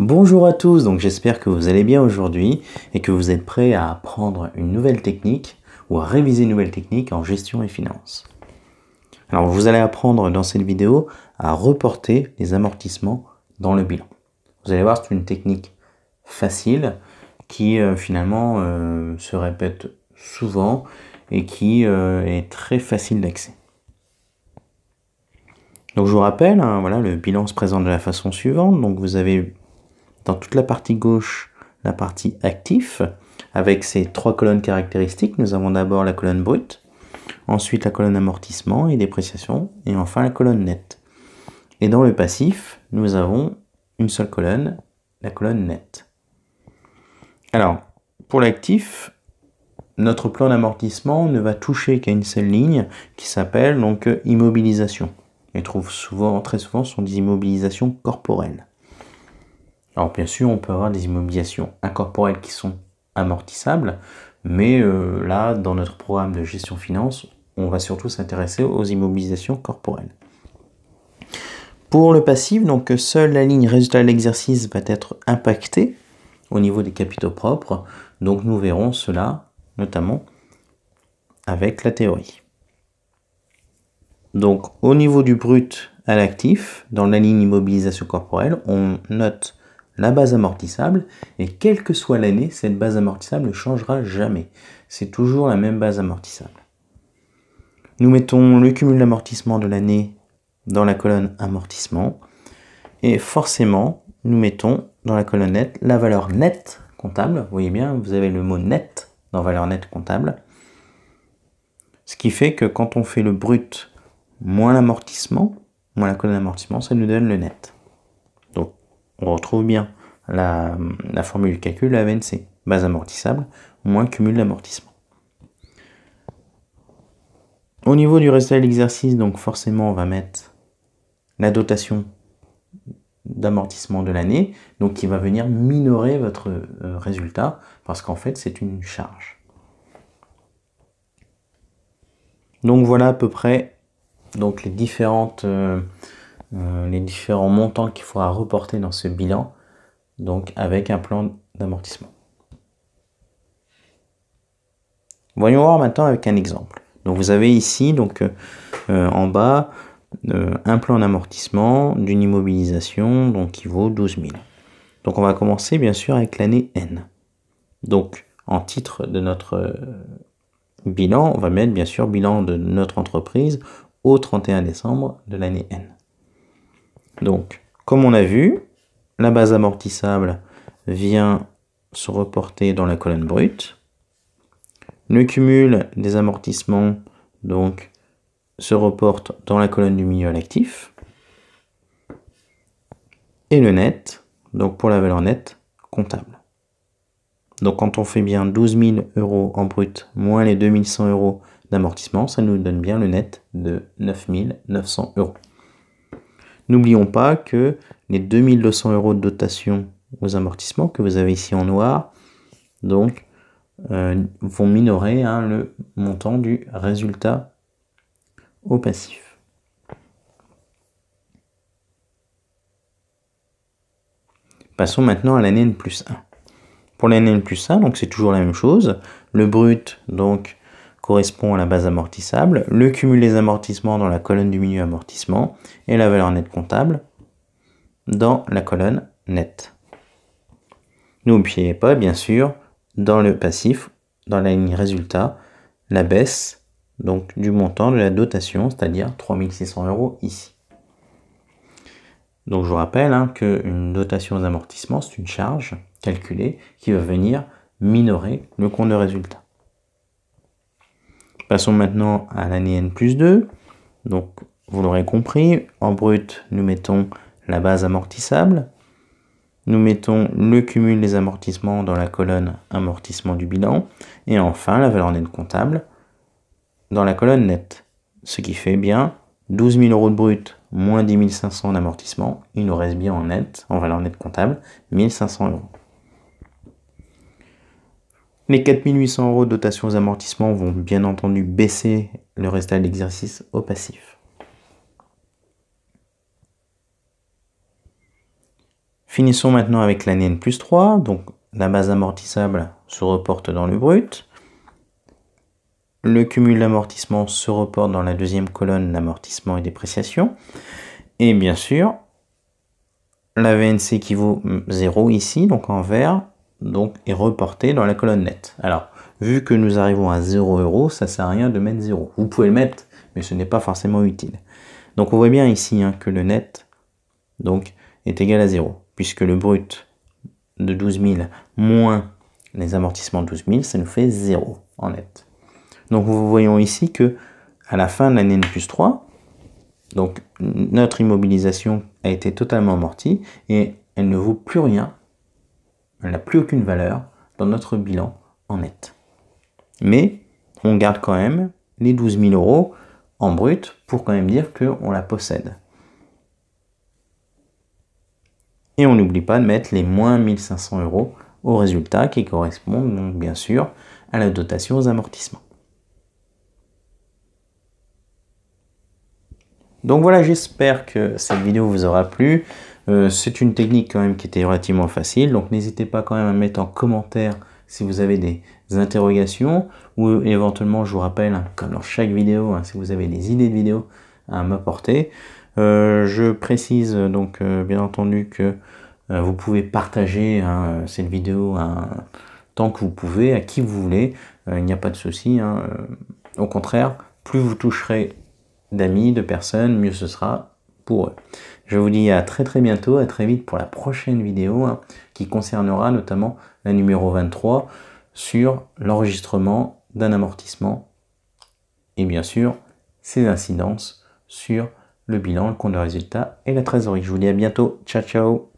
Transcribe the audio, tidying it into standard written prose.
Bonjour à tous, donc j'espère que vous allez bien aujourd'hui et que vous êtes prêts à apprendre une nouvelle technique ou à réviser une nouvelle technique en gestion et finance. Alors vous allez apprendre dans cette vidéo à reporter les amortissements dans le bilan. Vous allez voir, c'est une technique facile qui finalement se répète souvent et qui est très facile d'accès. Donc je vous rappelle, voilà, le bilan se présente de la façon suivante. Donc vous avez dans toute la partie gauche, la partie actif, avec ses trois colonnes caractéristiques. Nous avons d'abord la colonne brute, ensuite la colonne amortissement et dépréciation, et enfin la colonne nette. Et dans le passif, nous avons une seule colonne, la colonne nette. Alors, pour l'actif, notre plan d'amortissement ne va toucher qu'à une seule ligne qui s'appelle donc immobilisation. Et très souvent, ce sont des immobilisations corporelles. Alors bien sûr, on peut avoir des immobilisations incorporelles qui sont amortissables, mais là, dans notre programme de gestion finance, on va surtout s'intéresser aux immobilisations corporelles. Pour le passif, donc seule la ligne résultat de l'exercice va être impactée au niveau des capitaux propres, donc nous verrons cela notamment avec la théorie. Donc au niveau du brut à l'actif, dans la ligne immobilisation corporelle, on note la base amortissable, et quelle que soit l'année, cette base amortissable ne changera jamais. C'est toujours la même base amortissable. Nous mettons le cumul d'amortissement de l'année dans la colonne amortissement, et forcément, nous mettons dans la colonne nette la valeur nette comptable. Vous voyez bien, vous avez le mot net dans valeur nette comptable. Ce qui fait que quand on fait le brut moins l'amortissement, moins la colonne amortissement, ça nous donne le net. Donc, on retrouve bien la formule de calcul, la VNC, base amortissable, moins cumul d'amortissement. Au niveau du résultat de l'exercice, donc forcément, on va mettre la dotation d'amortissement de l'année, donc qui va venir minorer votre résultat, parce qu'en fait, c'est une charge. Donc voilà à peu près donc les différents montants qu'il faudra reporter dans ce bilan, donc avec un plan d'amortissement. Voyons voir maintenant avec un exemple. Donc vous avez ici donc en bas un plan d'amortissement d'une immobilisation donc qui vaut 12 000. Donc on va commencer bien sûr avec l'année N. Donc en titre de notre bilan, on va mettre bien sûr bilan de notre entreprise au 31 décembre de l'année N. Donc comme on a vu, la base amortissable vient se reporter dans la colonne brute. Le cumul des amortissements donc se reporte dans la colonne du milieu à l'actif. Et le net, donc pour la valeur nette comptable. Donc quand on fait bien 12 000 € en brut moins les 2100 € d'amortissement, ça nous donne bien le net de 9 900 €. N'oublions pas que les 2200 € de dotation aux amortissements que vous avez ici en noir, donc vont minorer le montant du résultat au passif. Passons maintenant à l'année N+1. Pour l'année N+1, donc c'est toujours la même chose. Le brut donc correspond à la base amortissable, le cumul des amortissements dans la colonne du milieu amortissement et la valeur nette comptable dans la colonne nette. N'oubliez pas, bien sûr, dans le passif, dans la ligne résultat, la baisse donc du montant de la dotation, c'est-à-dire 3 600 € ici. Donc je vous rappelle qu'une dotation aux amortissements, c'est une charge calculée qui va venir minorer le compte de résultat. Passons maintenant à l'année N+2. Donc vous l'aurez compris, en brut, nous mettons la base amortissable. Nous mettons le cumul des amortissements dans la colonne amortissement du bilan. Et enfin, la valeur nette comptable dans la colonne nette. Ce qui fait bien 12 000 € de brut moins 10 500 d'amortissement. Il nous reste bien en net, en valeur nette comptable, 1 500 €. Les 4 800 € de dotation aux amortissements vont bien entendu baisser le résultat de l'exercice au passif. Finissons maintenant avec l'année N+3. Donc la base amortissable se reporte dans le brut. Le cumul d'amortissement se reporte dans la deuxième colonne, l'amortissement et dépréciation. Et bien sûr, la VNC qui vaut 0 ici, donc en vert, donc est reportée dans la colonne nette. Alors, vu que nous arrivons à 0 €, ça ne sert à rien de mettre 0. Vous pouvez le mettre, mais ce n'est pas forcément utile. Donc on voit bien ici que le net donc, est égal à 0, puisque le brut de 12 000 moins les amortissements de 12 000, ça nous fait 0 en net. Donc nous voyons ici que à la fin de l'année N+3, donc notre immobilisation a été totalement amortie et elle ne vaut plus rien, elle n'a plus aucune valeur dans notre bilan en net. Mais on garde quand même les 12 000 € en brut pour quand même dire qu'on la possède. Et on n'oublie pas de mettre les moins 1500 € au résultat qui correspondent donc bien sûr à la dotation aux amortissements. Donc voilà, j'espère que cette vidéo vous aura plu. C'est une technique quand même qui était relativement facile, donc n'hésitez pas quand même à mettre en commentaire si vous avez des interrogations, ou éventuellement je vous rappelle, comme dans chaque vidéo, si vous avez des idées de vidéos à m'apporter. Je précise donc bien entendu que vous pouvez partager cette vidéo tant que vous pouvez, à qui vous voulez, il n'y a pas de souci. Au contraire, plus vous toucherez d'amis, de personnes, mieux ce sera pour eux. Je vous dis à très bientôt, à très vite pour la prochaine vidéo qui concernera notamment la numéro 23 sur l'enregistrement d'un amortissement et bien sûr ses incidences sur le bilan, le compte de résultat et la trésorerie. Je vous dis à bientôt, ciao ciao.